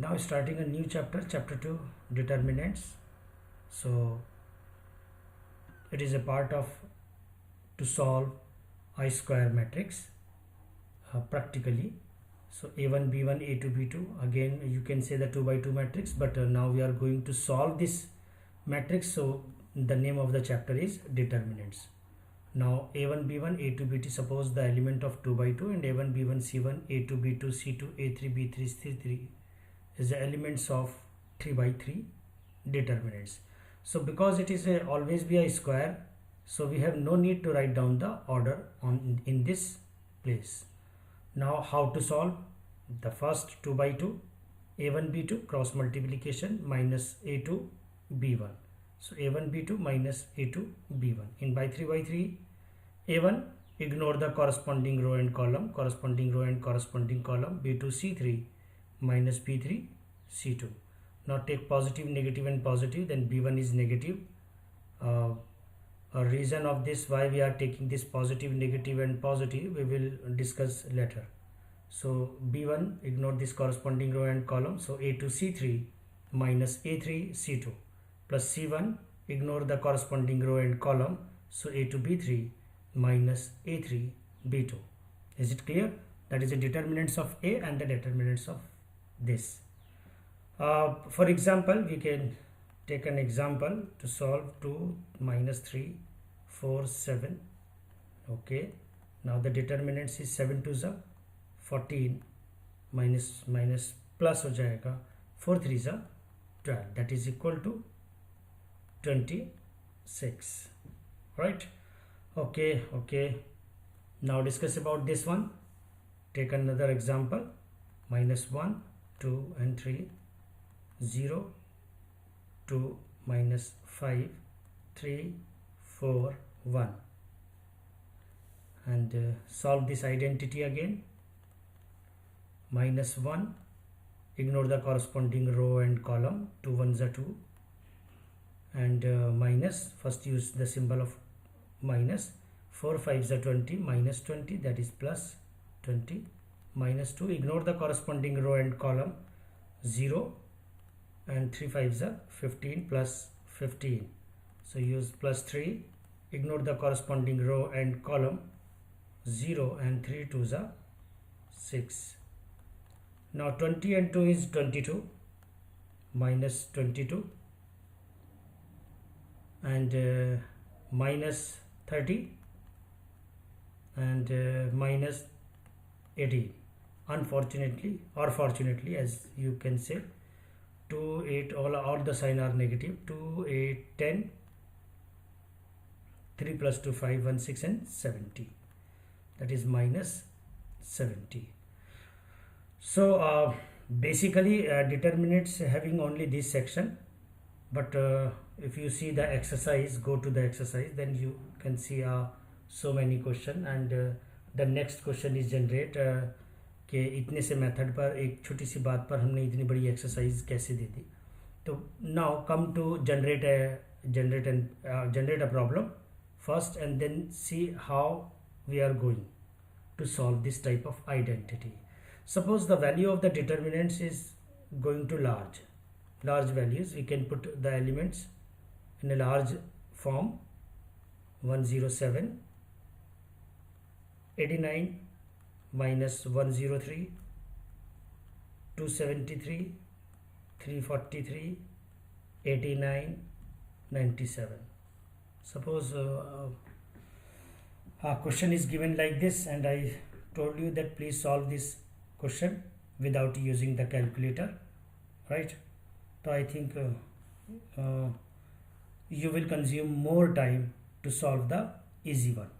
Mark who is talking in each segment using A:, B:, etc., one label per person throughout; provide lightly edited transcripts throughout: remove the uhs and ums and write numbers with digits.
A: Now starting a new chapter, chapter 2, determinants. So it is a part of to solve I square matrix practically. So a1 b1 a2 b2, again you can say the 2 by 2 matrix, but now we are going to solve this matrix, so the name of the chapter is determinants. Now a1 b1 a2 b2, suppose the element of 2 by 2 and a1 b1 c1 a2 b2 c2 a3 b3 c3 is the elements of 3 by 3 determinants. So because it is always be a square, so we have no need to write down the order on in this place. Now how to solve? The first 2 by 2 a1 b2 cross multiplication minus a2 b1. So a1 b2 minus a2 b1. In by 3 a1, ignore the corresponding row and column, b2 c3 minus b3 c2. Now take positive, negative and positive, then b1 is negative. A reason of this, why we are taking this positive, negative and positive, we will discuss later. So b1, ignore this corresponding row and column, so a2 c3 minus a3 c2 plus c1, ignore the corresponding row and column, so a2 b3 minus a3 b2. Is it clear? That is the determinants of a and the determinants of this. For example, we can take an example to solve 2 minus 3 4 7. Okay, now the determinants is 7 to the 14 minus plus हो जाएगा 4 3 जा 12, that is equal to 26. Right? Okay. Now discuss about this one. Take another example. Minus 1 2 and 3 0 2 minus 5 3 4 1, and solve this identity again. Minus 1, ignore the corresponding row and column, 2 1s are 2, and minus, first use the symbol of minus, 4 5s are 20, minus 20, that is plus 20, minus 2, ignore the corresponding row and column, 0, and 3 5s are 15 plus 15, so use plus 3, ignore the corresponding row and column, 0, and 3 2s are 6. Now 20 and 2 is 22, minus 22, and minus 30, and minus 18. Unfortunately or fortunately, as you can say, 2 8, all the sign are negative. 2 8 10, 3 plus 2 5 1 6 and 70, that is minus 70. So basically determinants having only this section, but if you see the exercise, go to the exercise, then you can see so many question, and the next question is generate कि इतने से method पर एक छोटी सी बात पर हमने इतनी बड़ी एक्सरसाइज कैसे दे दी. तो now come to generate a problem first, and then see how we are going to solve this type of identity. Suppose the value of the determinants is going to large values, we can put the elements in a large form. 107, 89 minus 103, 273, 343, 89, 97. Suppose a question is given like this, and I told you that please solve this question without using the calculator, right? So I think you will consume more time to solve the easy one.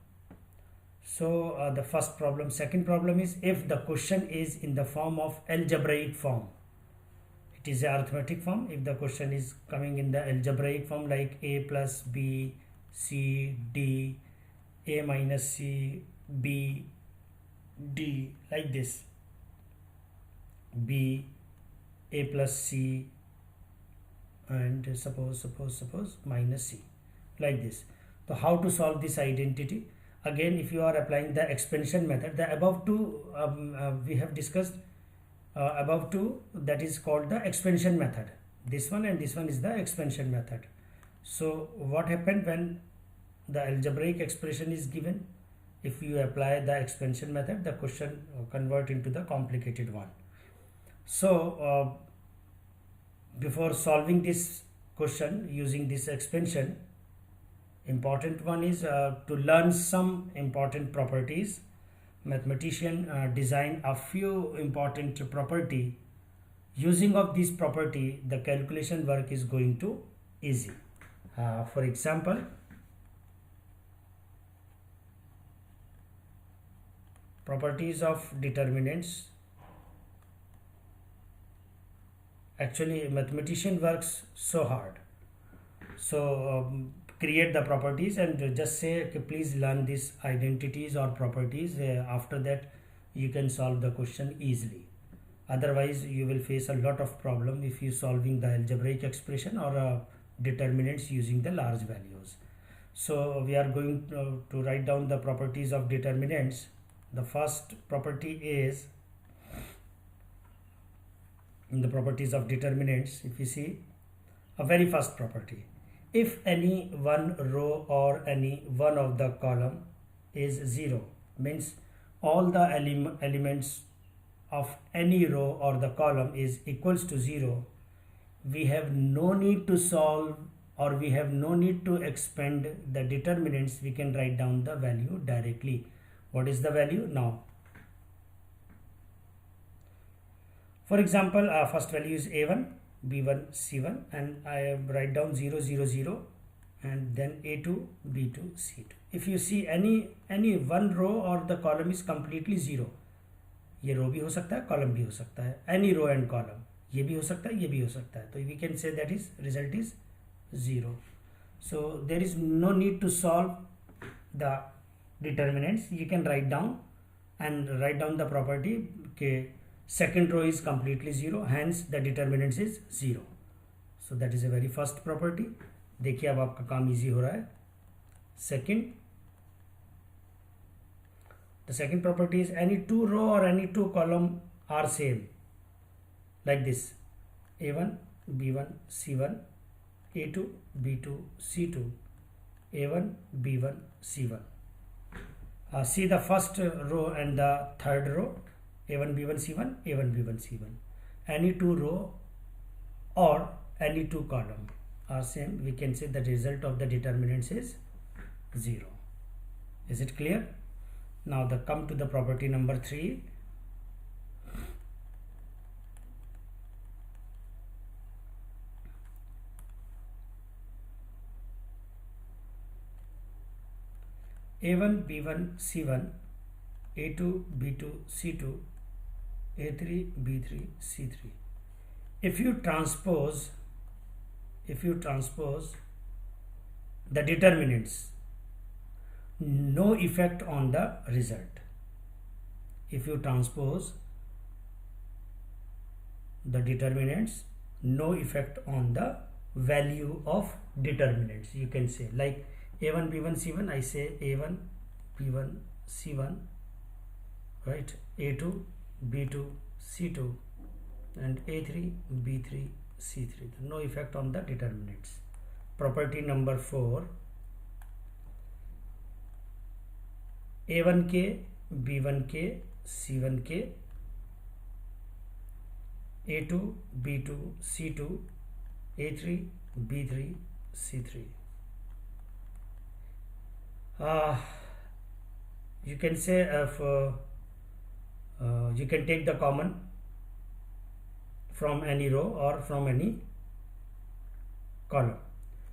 A: So the first problem. Second problem is, if the question is in the form of algebraic form, it is a arithmetic form. If the question is coming in the algebraic form, like a plus b c d, a minus c b d, like this, b a plus c, and suppose minus c, like this. So how to solve this identity? Again, if you are applying the expansion method, the above two we have discussed above two, that is called the expansion method. This one and this one is the expansion method. So what happened when the algebraic expression is given? If you apply the expansion method, the question convert into the complicated one. So before solving this question using this expansion, important one is to learn some important properties. Mathematician design a few important property. Using of this property, the calculation work is going to easy. For example, properties of determinants. Actually, mathematician works so hard. So create the properties and just say, okay, please learn these identities or properties. After that, you can solve the question easily. Otherwise, you will face a lot of problem if you solving the algebraic expression or determinants using the large values. So we are going to write down the properties of determinants. The first property is, in the properties of determinants, if you see a very first property, if any one row or any one of the column is 0, means all the elements of any row or the column is equals to 0, we have no need to solve or we have no need to expand the determinants. We can write down the value directly. What is the value now? For example, first value is a1, b1, c1, and I write down 0, 0, 0, and then a2, b2, c2. If you see any one row or the column is completely 0, ये रो भी हो सकता है, column भी हो सकता है, any row and column, ये भी हो सकता है, ये भी हो सकता है, तो we can say that is result is 0. So there is no need to solve the determinants. You can write down the property के second row is completely 0, hence the determinants is 0. So that is a very first property. देखिए अब आपका काम easy हो रहा है. Second, the second property is any two row or any two column are same, like this: a1, b1, c1, a2, b2, c2, a1, b1, c1. See the first row and the third row, a1, b1, c1, a1, b1, c1. Any two row or any two column are same, we can say the result of the determinants is 0. Is it clear? Now come to the property number 3. a1, b1, c1, a2, b2, c2, a3, b3, c3. If you transpose the determinants, no effect on the result. If you transpose the determinants, no effect on the value of determinants. You can say like a1, b1, c1, I say a1, b1, c1, right, a2, b2, c2, and a3, b3, c3. No effect on the determinants. Property number 4, a1k, b1k, c1k, a2, b2, c2, a3, b3, c3. You can say you can take the common from any row or from any column.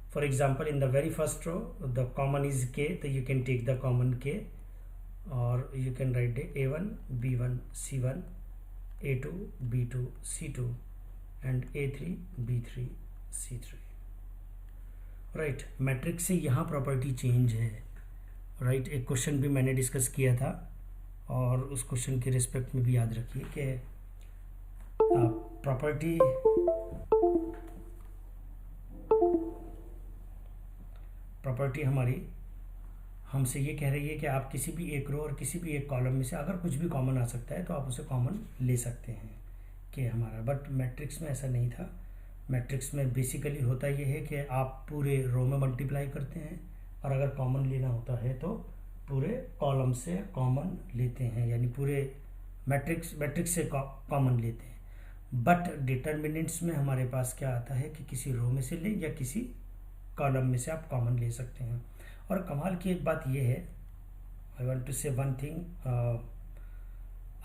A: For example, in the very first row, the common is k, so you can take the common k, or you can write a1, b1, c1, a2, b2, c2, and a3, b3, c3. Right, matrix से यहाँ property change है. Right, एक question भी मैंने discuss किया था और उस क्वेश्चन के रिस्पेक्ट में भी याद रखिए कि प्रॉपर्टी हमारी हमसे ये कह रही है कि आप किसी भी एक रो और किसी भी एक कॉलम में से अगर कुछ भी कॉमन आ सकता है तो आप उसे कॉमन ले सकते हैं. के हमारा, बट मैट्रिक्स में ऐसा नहीं था। मैट्रिक्स में बेसिकली होता ये है कि आप पूरे रो में मल्टीप्लाई करते हैं और अगर कॉमन लेना होता है तो पूरे कॉलम से कॉमन लेते हैं, यानी पूरे मैट्रिक्स से कॉमन लेते हैं। बट डिटर्मिनेंट्स में हमारे पास क्या आता है कि किसी रो में से ले या किसी कॉलम में से आप कॉमन ले सकते हैं। और कमाल की एक बात यह है, I want to say one thing,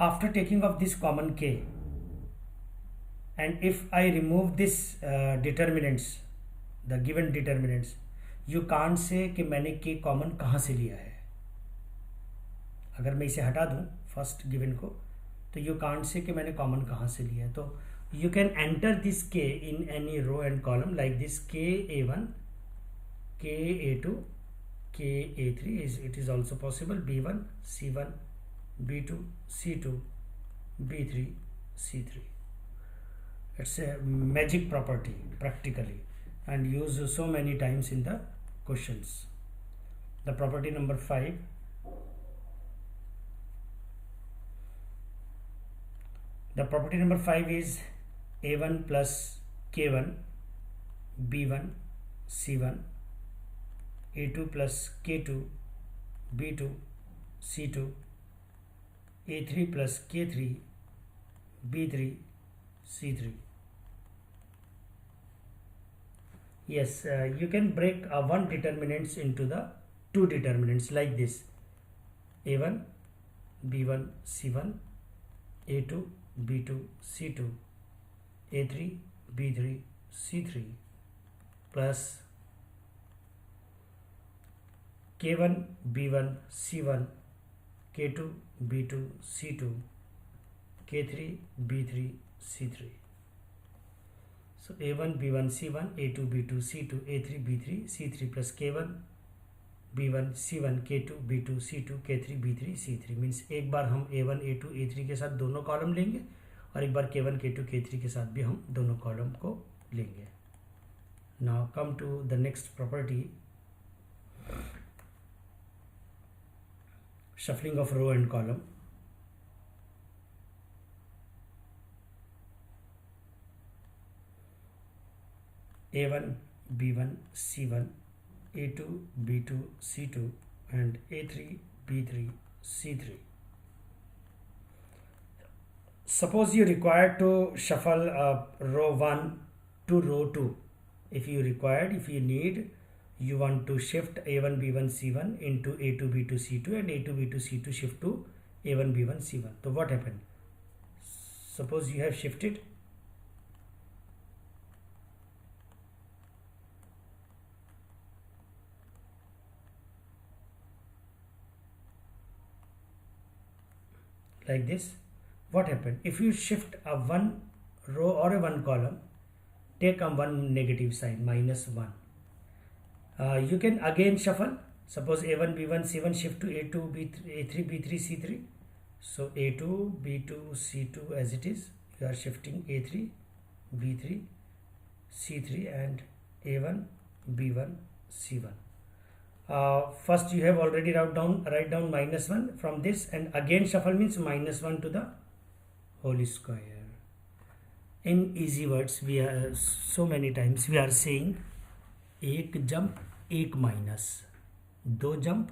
A: after taking off this common के and if I remove this determinants, the given determinants, you can't say कि मैंने के कॉमन कहाँ से लिया है। अगर मैं इसे हटा दूं फर्स्ट गिवन को, तो यू कांट से कि मैंने कॉमन कहाँ से लिया है। तो you can enter this K in any row and column like this KA1, KA2, KA3, it is also possible B1, C1, B2, C2, B3, C3. It's a magic property practically and used so many times in the questions. The property number 5. The property number 5 is A1 plus K1, B1, C1, A2 plus K2, B2, C2, A3 plus K3, B3, C3. Yes, you can break one determinants into the two determinants like this: A1, B1, C1, A2, B2, C2, A3, B3, C3 plus K1, B1, C1, K2, B2, C2, K3, B3, C3. So A1, B1, C1, A2, B2, C2, A3, B3, C3 plus K1, B1, C1, K2, B2, C2, K3, B3, C3 means एक बार हम A1, A2, A3 के साथ दोनों column लेंगे और एक बार K1, K2, K3 के साथ भी हम दोनों कॉलम को लेंगे. Now come to the next property, shuffling of row and column. A1, B1, C1, A2, B2, C2 and A3, B3, C3. Suppose you require to shuffle row 1 to row 2. If you need, you want to shift A1, B1, C1 into A2, B2, C2 and A2, B2, C2 shift to A1, B1, C1. So what happened? Suppose you have shifted like this. What happened? If you shift a one row or a one column, take a one negative sign, -1. You can again shuffle. Suppose A1, B1, C1 shift to A2, B3, A3, B3, C3. So A2, B2, C2 as it is. You are shifting A3, B3, C3 and A1, B1, C1. First you have already write down -1 from this, and again shuffle means -1 to the whole square. In easy words, we are so many times we are saying एक jump एक minus, दो jump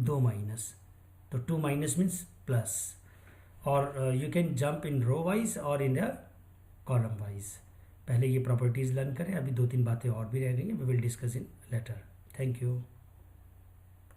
A: दो minus, तो 2 minus means plus. और you can jump in row wise और in the column wise. पहले ये properties learn करें, अभी 2-3 बातें और भी रह गई हैं, we will discuss in later. Thank you.